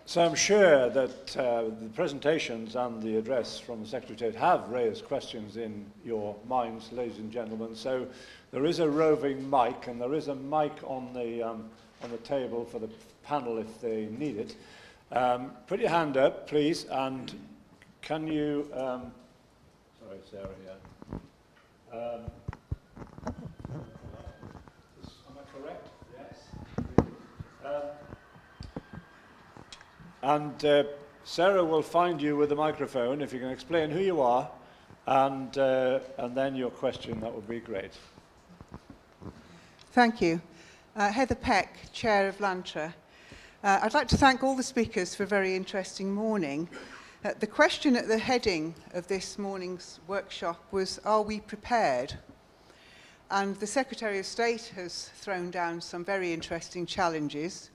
So I'm sure that the presentations and the address from the Secretary of State have raised questions in your minds, ladies and gentlemen. So there is a roving mic, and there is a mic on the table for the panel if they need it. Put your hand up, please, and can you... sorry, Sarah, here. Am I correct? Yes. And Sarah will find you with a microphone if you can explain who you are and then your question. That would be great. Thank you. Heather Peck, Chair of Lantra. I'd like to thank all the speakers for a very interesting morning. The question at the heading of this morning's workshop was, are we prepared? And the Secretary of State has thrown down some very interesting challenges.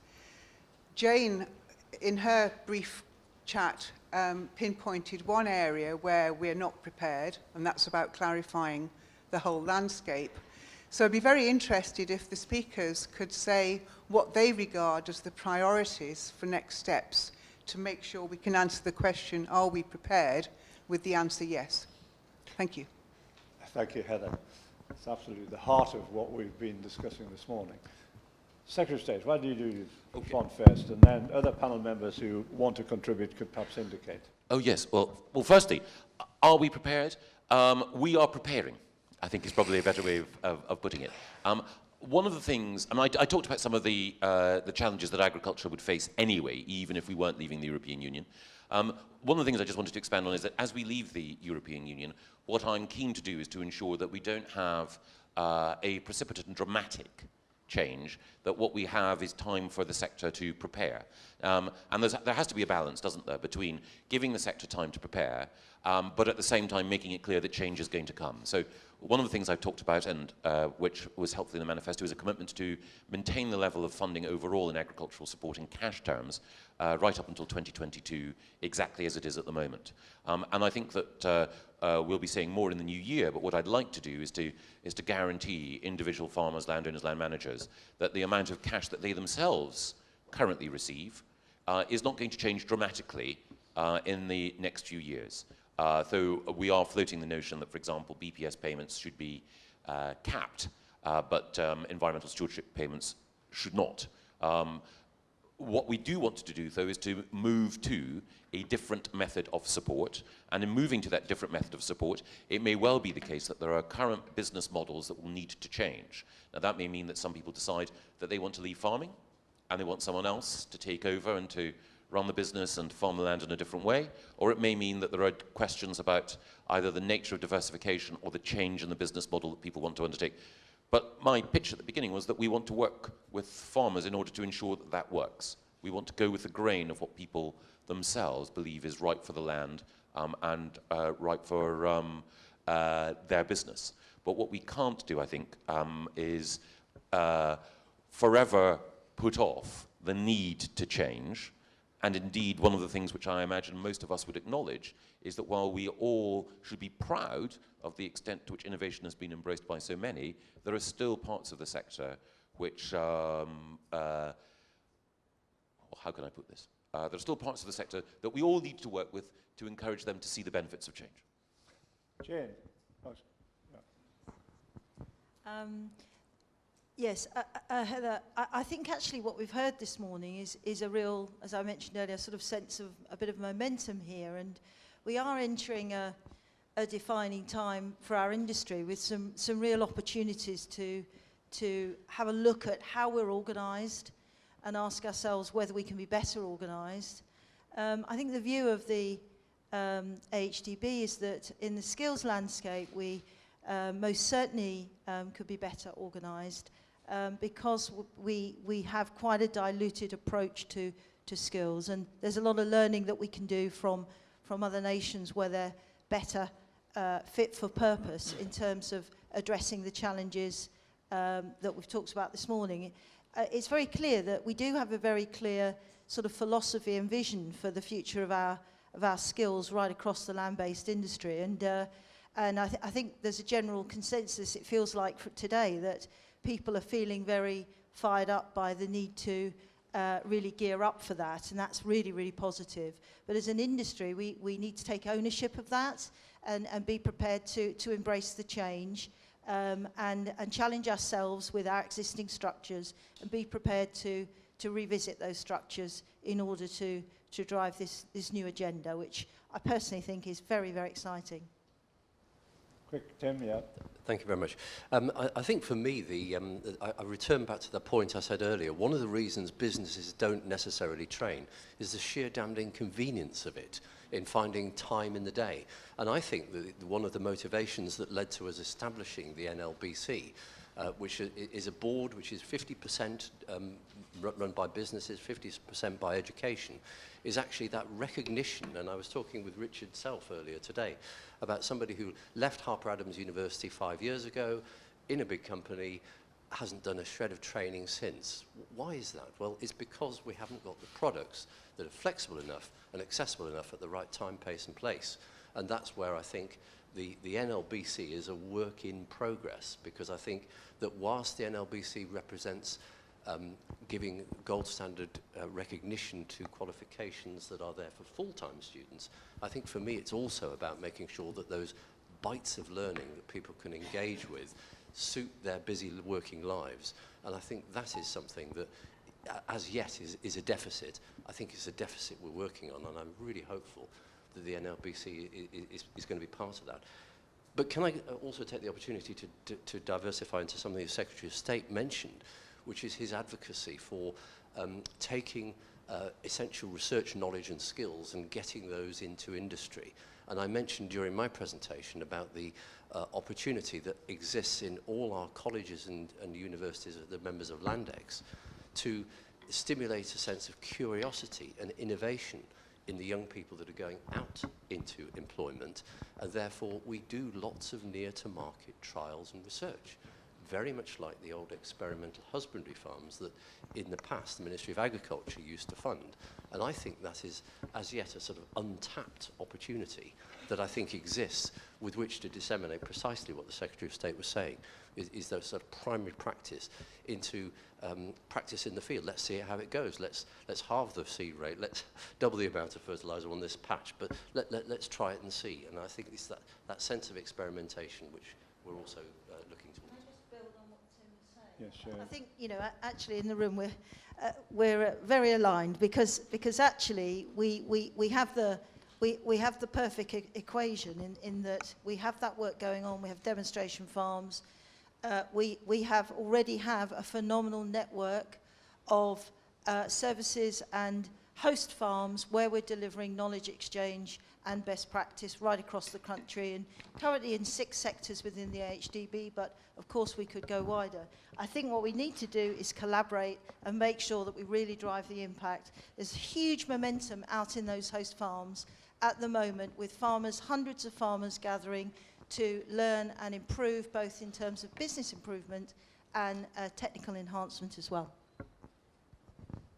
Jane, in her brief chat, pinpointed one area where we're not prepared, and that's about clarifying the whole landscape. So I'd be very interested if the speakers could say what they regard as the priorities for next steps to make sure we can answer the question, are we prepared, with the answer yes. Thank you. Thank you, Heather. It's absolutely the heart of what we've been discussing this morning. Secretary of State, why do you respond first, and then other panel members who want to contribute could perhaps indicate. Oh, yes. Well, firstly, are we prepared? We are preparing, I think is probably a better way of putting it. One of the things, and I talked about some of the challenges that agriculture would face anyway, even if we weren't leaving the European Union. One of the things I just wanted to expand on is that as we leave the European Union, what I'm keen to do is to ensure that we don't have a precipitate and dramatic change, that what we have is time for the sector to prepare. And there has to be a balance, doesn't there, between giving the sector time to prepare, but at the same time making it clear that change is going to come. So one of the things I've talked about, and which was helpful in the manifesto, is a commitment to maintain the level of funding overall in agricultural support in cash terms right up until 2022, exactly as it is at the moment. And I think that we'll be saying more in the new year, but what I'd like to do is to guarantee individual farmers, landowners, land managers, that the amount of cash that they themselves currently receive is not going to change dramatically in the next few years. So we are floating the notion that, for example, BPS payments should be capped, but environmental stewardship payments should not. What we do want to do, though, is to move to a different method of support. And in moving to that different method of support, it may well be the case that there are current business models that will need to change. Now, that may mean that some people decide that they want to leave farming, and they want someone else to take over and to run the business and farm the land in a different way. Or it may mean that there are questions about either the nature of diversification or the change in the business model that people want to undertake. But my pitch at the beginning was that we want to work with farmers in order to ensure that that works. We want to go with the grain of what people themselves believe is right for the land and right for their business. But what we can't do, I think, is forever put off the need to change. And indeed, one of the things which I imagine most of us would acknowledge is that while we all should be proud of the extent to which innovation has been embraced by so many, there are still parts of the sector which, how can I put this? There are still parts of the sector that we all need to work with to encourage them to see the benefits of change. Jane. Yes, Heather, I think actually what we've heard this morning is a real, as I mentioned earlier, sort of sense of a bit of momentum here, and we are entering a defining time for our industry with some real opportunities to have a look at how we're organised and ask ourselves whether we can be better organised. I think the view of the AHDB is that in the skills landscape we most certainly could be better organised because we have quite a diluted approach to skills, and there's a lot of learning that we can do from other nations where they're better fit for purpose in terms of addressing the challenges that we've talked about this morning. It's very clear that we do have a very clear sort of philosophy and vision for the future of our skills right across the land-based industry, and I think there's a general consensus, it feels like, for today, that people are feeling very fired up by the need to really gear up for that, and that's really, really positive. But as an industry, we need to take ownership of that and be prepared to embrace the change and challenge ourselves with our existing structures and be prepared to revisit those structures in order to drive this new agenda, which I personally think is very, very exciting. Quick, Tim, yeah. Thank you very much. I think for me, I return back to the point I said earlier. One of the reasons businesses don't necessarily train is the sheer damned inconvenience of it in finding time in the day. And I think that one of the motivations that led to us establishing the NLBC, which is a board which is 50% run by businesses, 50% by education, is actually that recognition. And I was talking with Richard Self earlier today about somebody who left Harper Adams University 5 years ago in a big company, hasn't done a shred of training since. Why is that? Well, it's because we haven't got the products that are flexible enough and accessible enough at the right time, pace and place. And that's where I think the NLBC is a work in progress, because I think that whilst the NLBC represents giving gold standard recognition to qualifications that are there for full-time students, I think for me it's also about making sure that those bites of learning that people can engage with suit their busy working lives. And I think that is something that as yet is a deficit. I think it's a deficit we're working on, and I'm really hopeful that the NLBC is going to be part of that. But can I also take the opportunity to diversify into something the Secretary of State mentioned, which is his advocacy for taking essential research knowledge and skills and getting those into industry. And I mentioned during my presentation about the opportunity that exists in all our colleges and universities, the members of Landex, to stimulate a sense of curiosity and innovation in the young people that are going out into employment. And therefore, we do lots of near-to-market trials and research, very much like the old experimental husbandry farms that in the past the Ministry of Agriculture used to fund. And I think that is as yet a sort of untapped opportunity that I think exists with which to disseminate precisely what the Secretary of State was saying, is that sort of primary practice into practice in the field. Let's see how it goes. Let's halve the seed rate. Let's double the amount of fertilizer on this patch, but let's try it and see. And I think it's that sense of experimentation which we're also looking towards. Can I just build on what Tim was saying? Yes, sure. I think, you know, actually in the room we're very aligned because actually we have the perfect equation in that we have that work going on. We have demonstration farms. We already have a phenomenal network of services and host farms where we're delivering knowledge exchange and best practice right across the country, and currently in 6 sectors within the AHDB, but of course we could go wider. I think what we need to do is collaborate and make sure that we really drive the impact. There's huge momentum out in those host farms at the moment, with farmers, hundreds of farmers gathering to learn and improve, both in terms of business improvement and technical enhancement as well.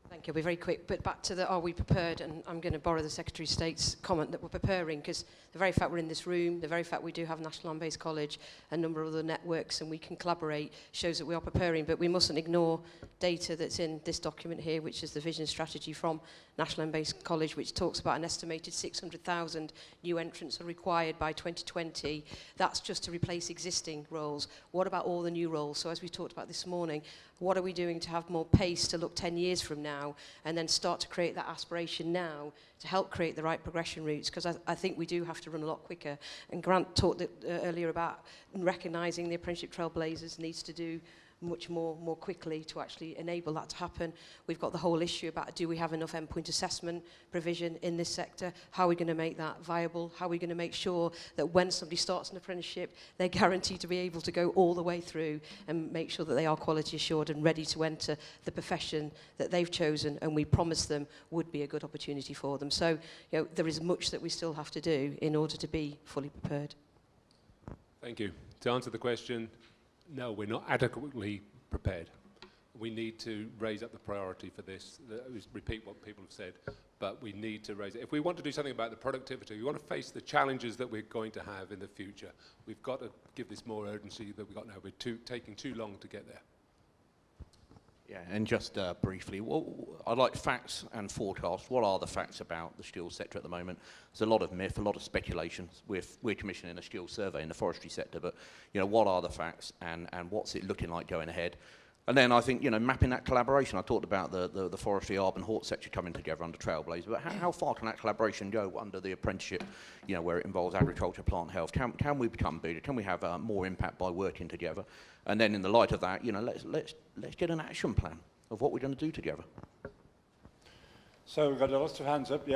Thank you. I'll be very quick, but back to the are we prepared, and I'm going to borrow the Secretary of State's comment that we're preparing, because the very fact we're in this room, the very fact we do have National Land-Based College, a number of other networks, and we can collaborate, shows that we are preparing. But we mustn't ignore data that's in this document here, which is the vision strategy from National Land-Based College, which talks about an estimated 600,000 new entrants are required by 2020. That's just to replace existing roles. What about all the new roles? So as we talked about this morning, what are we doing to have more pace to look 10 years from now and then start to create that aspiration now to help create the right progression routes? Because I think we do have to run a lot quicker. And Grant talked earlier about recognising the apprenticeship trailblazers needs to do much more quickly to actually enable that to happen. We've got the whole issue about, do we have enough endpoint assessment provision in this sector? How are we going to make that viable? How are we going to make sure that when somebody starts an apprenticeship, they're guaranteed to be able to go all the way through and make sure that they are quality assured and ready to enter the profession that they've chosen and we promised them would be a good opportunity for them. So, you know, there is much that we still have to do in order to be fully prepared. Thank you. To answer the question, no, we're not adequately prepared. We need to raise up the priority for this. Repeat what people have said, but we need to raise it. If we want to do something about the productivity, we want to face the challenges that we're going to have in the future, we've got to give this more urgency that we've got now. We're taking too long to get there. Yeah, and just briefly, I'd like facts and forecasts. What are the facts about the steel sector at the moment? There's a lot of myth, a lot of speculation. We're commissioning a steel survey in the forestry sector, but what are the facts and what's it looking like going ahead? And then I think mapping that collaboration. I talked about the forestry, arbor, and hort sector coming together under Trailblazer, but how far can that collaboration go under the apprenticeship? Where it involves agriculture, plant health. Can we become bigger? Can we have more impact by working together? And then in the light of that, let's get an action plan of what we're going to do together. So we've got lots of hands up. Yes.